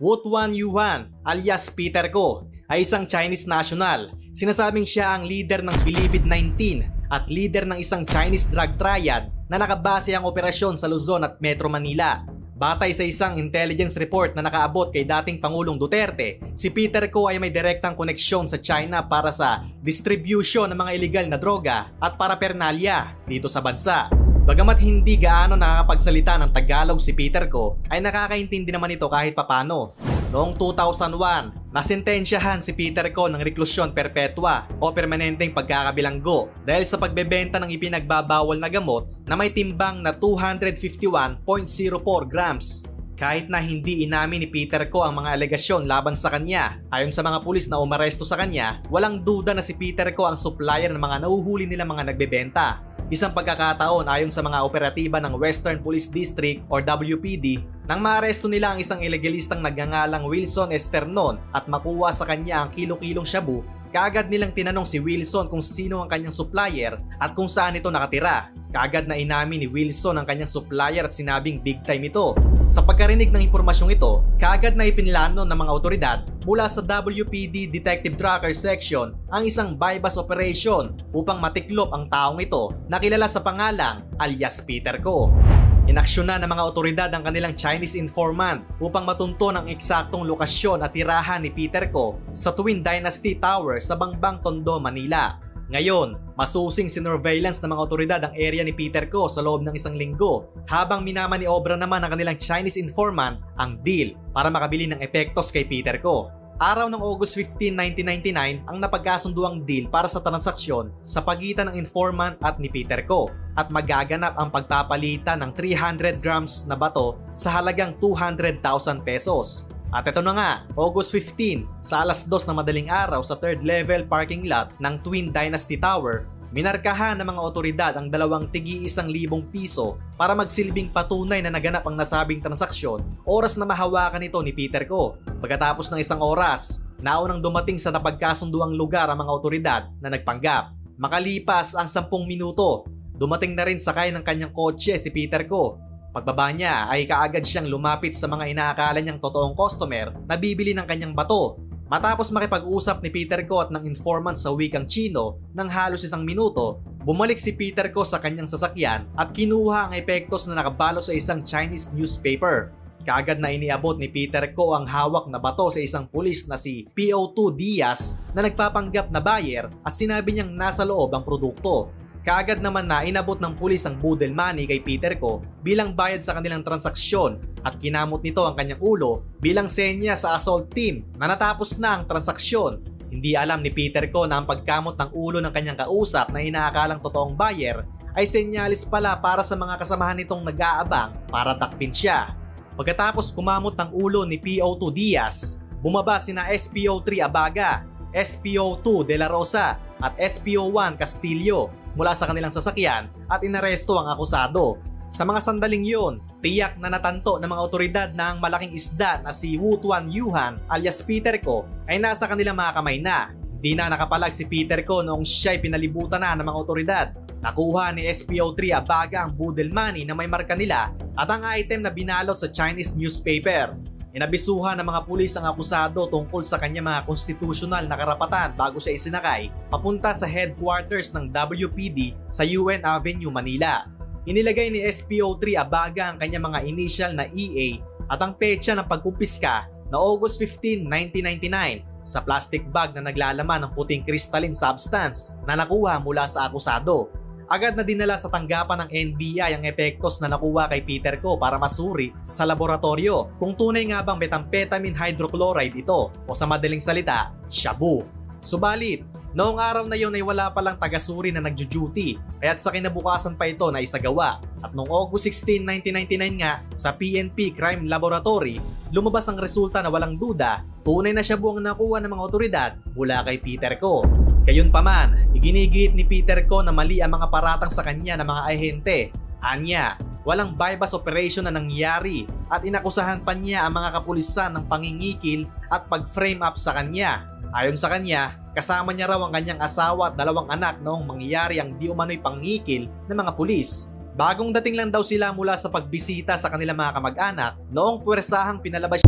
Wu Tuan Yuan alias Peter Ko ay isang Chinese national. Sinasabing siya ang leader ng Bilibid-19 at leader ng isang Chinese drug triad na nakabase ang operasyon sa Luzon at Metro Manila. Batay sa isang intelligence report na nakaabot kay dating Pangulong Duterte, si Peter Ko ay may direktang koneksyon sa China para sa distribution ng mga illegal na droga at paraphernalia dito sa bansa. Bagamat hindi gaano nakakapagsalita ng Tagalog si Peter Ko, ay nakakaintindi naman ito kahit papano. Noong 2001, nasentensyahan si Peter Ko ng reklusyon perpetua o permanenteng pagkakabilanggo dahil sa pagbebenta ng ipinagbabawal na gamot na may timbang na 251.04 grams. Kahit na hindi inamin ni Peter Ko ang mga alegasyon laban sa kanya, ayon sa mga pulis na umaresto sa kanya, walang duda na si Peter Ko ang supplier ng mga nahuhuli nilang mga nagbebenta. Isang pagkakataon ayon sa mga operatiba ng Western Police District or WPD nang maaresto nila ang isang ilegalistang nagngangalang Wilson Esternon at makuha sa kanya ang kilo-kilong shabu, kaagad nilang tinanong si Wilson kung sino ang kanyang supplier at kung saan ito nakatira. Kaagad na inamin ni Wilson ang kanyang supplier at sinabing big time ito. Sa pagkarinig ng impormasyong ito, kaagad na ipinlano ng mga otoridad mula sa WPD Detective Tracker Section ang isang bypass operation upang matiklop ang taong ito na kilala sa pangalang alias Peter Ko. Inaksyonan ng mga otoridad ang kanilang Chinese informant upang matunton ang eksaktong lokasyon at tirahan ni Peter Ko sa Twin Dynasty Tower sa Bangbang, Tondo, Manila. Ngayon, masusing sinurveillance ng mga otoridad ang area ni Peter Ko sa loob ng isang linggo habang minamaniobra naman ng kanilang Chinese informant ang deal para makabili ng epektos kay Peter Ko. Araw ng August 15, 1999 ang napagkasunduang deal para sa transaksyon sa pagitan ng informant at ni Peter Ko at magaganap ang pagpapalitan ng 300 grams na bato sa halagang 200,000 pesos. At ito na nga, August 15, sa alas 2 na madaling araw sa third level parking lot ng Twin Dynasty Tower, minarkahan ng mga otoridad ang dalawang tig-1,000 piso para magsilbing patunay na naganap ang nasabing transaksyon oras na mahawakan ito ni Peter Ko. Pagkatapos ng isang oras, naunang dumating sa napagkasunduang lugar ang mga otoridad na nagpanggap. Makalipas ang 10 minuto, dumating na rin sakay ng kanyang kotse si Peter Ko. Pagbaba niya ay kaagad siyang lumapit sa mga inaakala niyang totoong customer na bibili ng kanyang bato. Matapos makipag-usap ni Peter Ko at ng informant sa wikang Chino ng halos 1 minuto, bumalik si Peter Ko sa kanyang sasakyan at kinuha ang epektos na nakabalot sa isang Chinese newspaper. Kaagad na iniabot ni Peter Ko ang hawak na bato sa isang pulis na si PO2 Diaz na nagpapanggap na buyer at sinabi niyang nasa loob ang produkto. Kaagad naman na inabot ng pulis ang budel money kay Peter Ko bilang bayad sa kanilang transaksyon at kinamot nito ang kanyang ulo bilang senya sa assault team na natapos na ang transaksyon. Hindi alam ni Peter Ko na ang pagkamot ng ulo ng kanyang kausap na inaakalang totoong buyer ay senyalis pala para sa mga kasamahan nitong nag-aabang para takpin siya. Pagkatapos kumamot ng ulo ni PO2 Diaz, bumaba sina SPO3 Abaga, SPO2 De La Rosa at SPO1 Castillo mula sa kanilang sasakyan at inaresto ang akusado. Sa mga sandaling yun, tiyak na natanto ng mga otoridad na ang malaking isda na si Wu Tuan Yuan alias Peter Ko ay nasa kanilang mga kamay na. Di na nakapalag si Peter Ko noong siya'y pinalibutan na ng mga otoridad. Nakuha ni SPO3 Abaga ang budel money na may marka nila at ang item na binalot sa Chinese newspaper. Inabisuhan ng mga pulis ang akusado tungkol sa kanyang mga konstitusyonal na karapatan bago siya isinakay papunta sa headquarters ng WPD sa UN Avenue, Manila. Inilagay ni SPO3 Abaga ang kanyang mga initial na EA at ang petsa ng pagkumpiska na August 15, 1999 sa plastic bag na naglalaman ng puting crystalline substance na nakuha mula sa akusado. Agad na dinala sa tanggapan ng NBI ang epektos na nakuha kay Peter Ko para masuri sa laboratorio kung tunay nga bang methamphetamine hydrochloride ito o sa madaling salita, shabu. Subalit, noong araw na yon ay wala palang taga-suri na nagjo-duty kaya't sa kinabukasan pa ito na isagawa. At noong August 16, 1999 nga sa PNP Crime Laboratory, lumabas ang resulta na walang duda, tunay na shabu ang nakuha ng mga otoridad mula kay Peter Ko. Gayunpaman, iginigit ni Peter Ko na mali ang mga paratang sa kanya ng mga ahente. Anya, walang bypass operation na nangyari at inakusahan pa niya ang mga kapulisan ng pangingikil at pag-frame up sa kanya. Ayon sa kanya, kasama niya raw ang kanyang asawa at 2 anak noong mangyayari ang di umano'y pangingikil ng mga pulis. Bagong dating lang daw sila mula sa pagbisita sa kanilang mga kamag-anak noong puwersahang pinalabas